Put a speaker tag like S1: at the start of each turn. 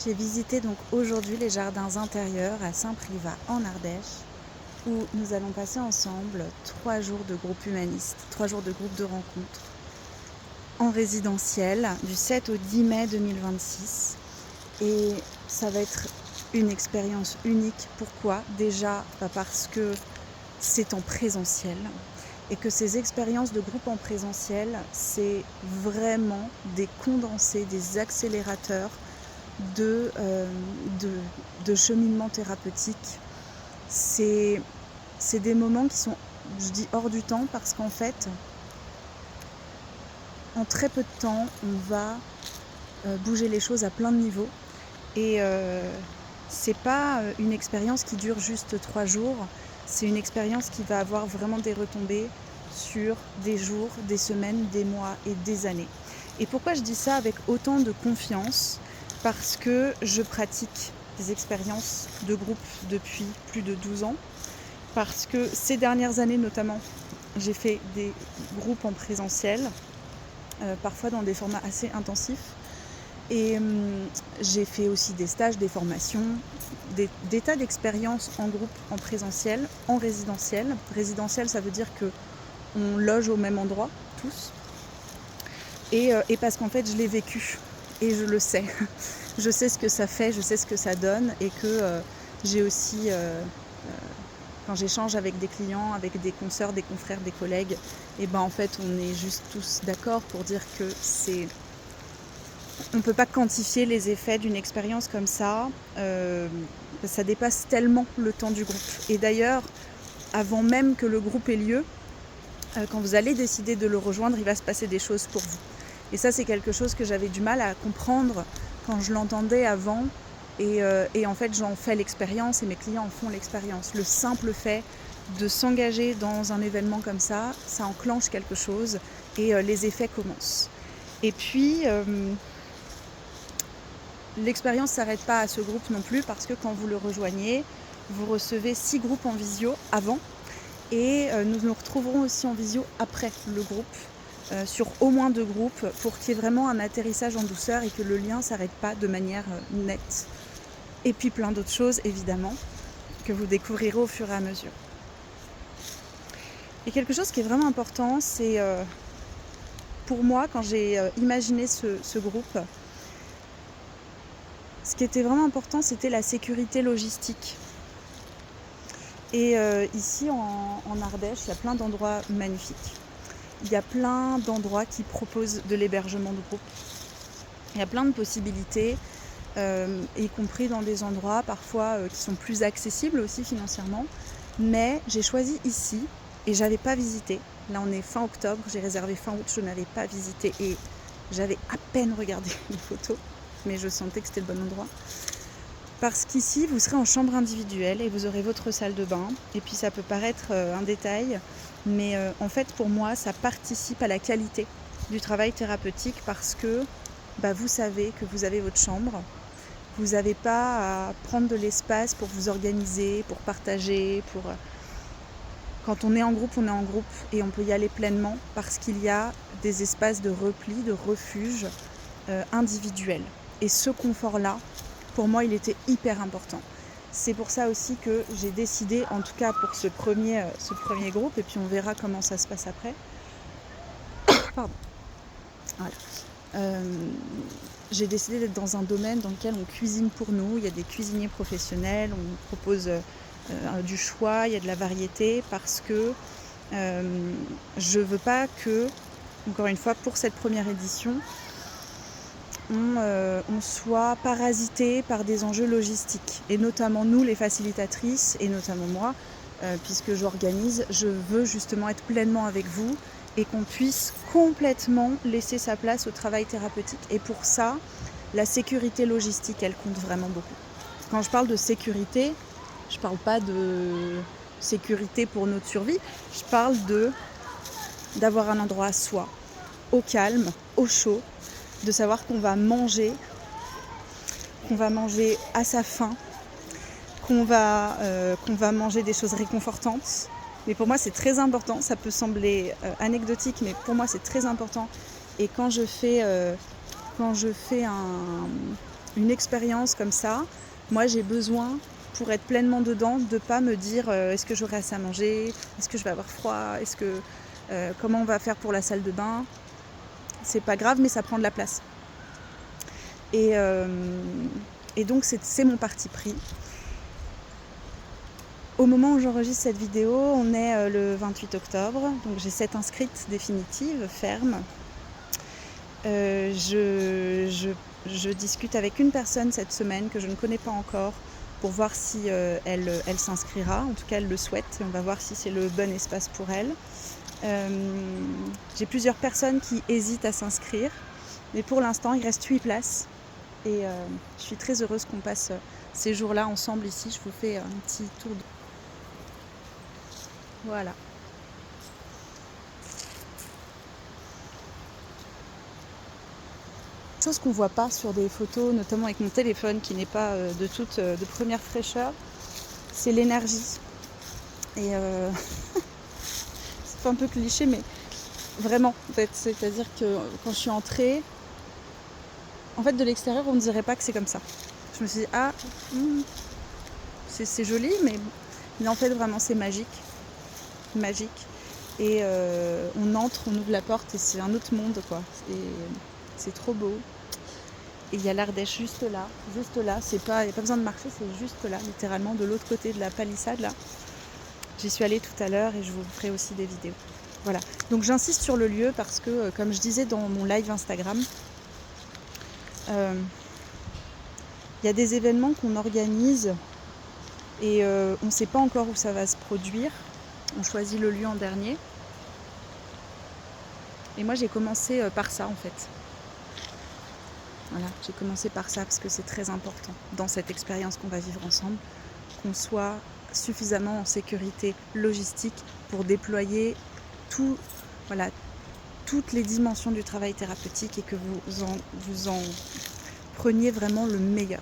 S1: J'ai visité donc aujourd'hui les jardins intérieurs à Saint-Privat en Ardèche où nous allons passer ensemble 3 jours de groupe humaniste, 3 jours de groupe de rencontres en résidentiel du 7 au 10 mai 2026. Et ça va être une expérience unique. Pourquoi ? Déjà parce que c'est en présentiel et que ces expériences de groupe en présentiel, c'est vraiment des condensés, des accélérateurs de cheminement thérapeutique. C'est des moments qui sont, je dis, hors du temps parce qu'en fait, en très peu de temps, on va bouger les choses à plein de niveaux. Et c'est pas une expérience qui dure juste 3 jours, c'est une expérience qui va avoir vraiment des retombées sur des jours, des semaines, des mois et des années. Et pourquoi je dis ça avec autant de confiance ? Parce que je pratique des expériences de groupe depuis plus de 12 ans. Parce que ces dernières années notamment, j'ai fait des groupes en présentiel, parfois dans des formats assez intensifs. Et j'ai fait aussi des stages, des formations, des tas d'expériences en groupe, en présentiel, en résidentiel. Résidentiel, ça veut dire qu'on loge au même endroit, tous. Et parce qu'en fait, je l'ai vécu et je le sais. Je sais ce que ça fait, je sais ce que ça donne et que j'ai aussi, quand j'échange avec des clients, avec des consoeurs, des confrères, des collègues, et ben en fait, on est juste tous d'accord pour dire que on ne peut pas quantifier les effets d'une expérience comme ça. Ça dépasse tellement le temps du groupe. Et d'ailleurs, avant même que le groupe ait lieu, quand vous allez décider de le rejoindre, il va se passer des choses pour vous. Et ça, c'est quelque chose que j'avais du mal à comprendre quand je l'entendais avant. Et en fait, j'en fais l'expérience et mes clients en font l'expérience. Le simple fait de s'engager dans un événement comme ça enclenche quelque chose et les effets commencent. Et puis, l'expérience ne s'arrête pas à ce groupe non plus parce que quand vous le rejoignez, vous recevez 6 groupes en visio avant et nous nous retrouverons aussi en visio après le groupe sur au moins 2 groupes pour qu'il y ait vraiment un atterrissage en douceur et que le lien ne s'arrête pas de manière nette. Et puis plein d'autres choses évidemment que vous découvrirez au fur et à mesure. Et quelque chose qui est vraiment important, c'est pour moi quand j'ai imaginé ce groupe, ce qui était vraiment important, c'était la sécurité logistique. Et ici, en Ardèche, il y a plein d'endroits magnifiques. Il y a plein d'endroits qui proposent de l'hébergement de groupe. Il y a plein de possibilités, y compris dans des endroits parfois qui sont plus accessibles aussi financièrement. Mais j'ai choisi ici et j'avais pas visité. Là, on est fin octobre, j'ai réservé fin août, je n'avais pas visité et j'avais à peine regardé les photos. Mais je sentais que c'était le bon endroit. Parce qu'ici, vous serez en chambre individuelle et vous aurez votre salle de bain. Et puis ça peut paraître un détail, mais en fait pour moi, ça participe à la qualité du travail thérapeutique parce que vous savez que vous avez votre chambre. Vous n'avez pas à prendre de l'espace pour vous organiser, pour partager, Quand on est en groupe, on est en groupe et on peut y aller pleinement parce qu'il y a des espaces de repli, de refuge individuels. Et ce confort-là, pour moi, il était hyper important. C'est pour ça aussi que j'ai décidé, en tout cas pour ce premier groupe, et puis on verra comment ça se passe après. Pardon. Voilà. J'ai décidé d'être dans un domaine dans lequel on cuisine pour nous. Il y a des cuisiniers professionnels, on propose du choix, il y a de la variété, parce que je veux pas que, encore une fois, pour cette première édition, on soit parasité par des enjeux logistiques. Et notamment nous, les facilitatrices, et notamment moi, puisque j'organise, je veux justement être pleinement avec vous et qu'on puisse complètement laisser sa place au travail thérapeutique. Et pour ça, la sécurité logistique, elle compte vraiment beaucoup. Quand je parle de sécurité, je ne parle pas de sécurité pour notre survie, je parle d'avoir un endroit à soi, au calme, au chaud, de savoir qu'on va manger à sa faim, qu'on va manger des choses réconfortantes. Mais pour moi, c'est très important. Ça peut sembler anecdotique, mais pour moi, c'est très important. Et quand je fais une expérience comme ça, moi j'ai besoin, pour être pleinement dedans, de ne pas me dire est-ce que j'aurai assez à manger, est-ce que je vais avoir froid, comment on va faire pour la salle de bain. C'est pas grave, mais ça prend de la place. Et donc c'est mon parti pris. Au moment où j'enregistre cette vidéo, on est le 28 octobre, donc j'ai 7 inscrites définitives, fermes. Je discute avec une personne cette semaine que je ne connais pas encore pour voir si elle s'inscrira. En tout cas, elle le souhaite. On va voir si c'est le bon espace pour elle. J'ai plusieurs personnes qui hésitent à s'inscrire, mais pour l'instant, il reste 8 places. Et je suis très heureuse qu'on passe ces jours-là ensemble ici. Je vous fais un petit tour de... Voilà. Chose qu'on voit pas sur des photos, notamment avec mon téléphone qui n'est pas de première fraîcheur, c'est l'énergie. Et c'est un peu cliché, mais vraiment, en fait, c'est-à-dire que quand je suis entrée, en fait, de l'extérieur, on ne dirait pas que c'est comme ça. Je me suis dit, c'est joli, mais en fait, vraiment, c'est magique. Et on entre, on ouvre la porte et c'est un autre monde, quoi. Et c'est trop beau. Et il y a l'Ardèche juste là. Il n'y a pas besoin de marcher, c'est juste là, littéralement, de l'autre côté de la palissade, là. J'y suis allée tout à l'heure et je vous ferai aussi des vidéos. Voilà. Donc j'insiste sur le lieu parce que, comme je disais dans mon live Instagram, il y a des événements qu'on organise et on ne sait pas encore où ça va se produire. On choisit le lieu en dernier. Et moi j'ai commencé par ça en fait. Voilà, j'ai commencé par ça parce que c'est très important dans cette expérience qu'on va vivre ensemble, qu'on soit suffisamment en sécurité logistique pour déployer toutes les dimensions du travail thérapeutique et que vous en preniez vraiment le meilleur.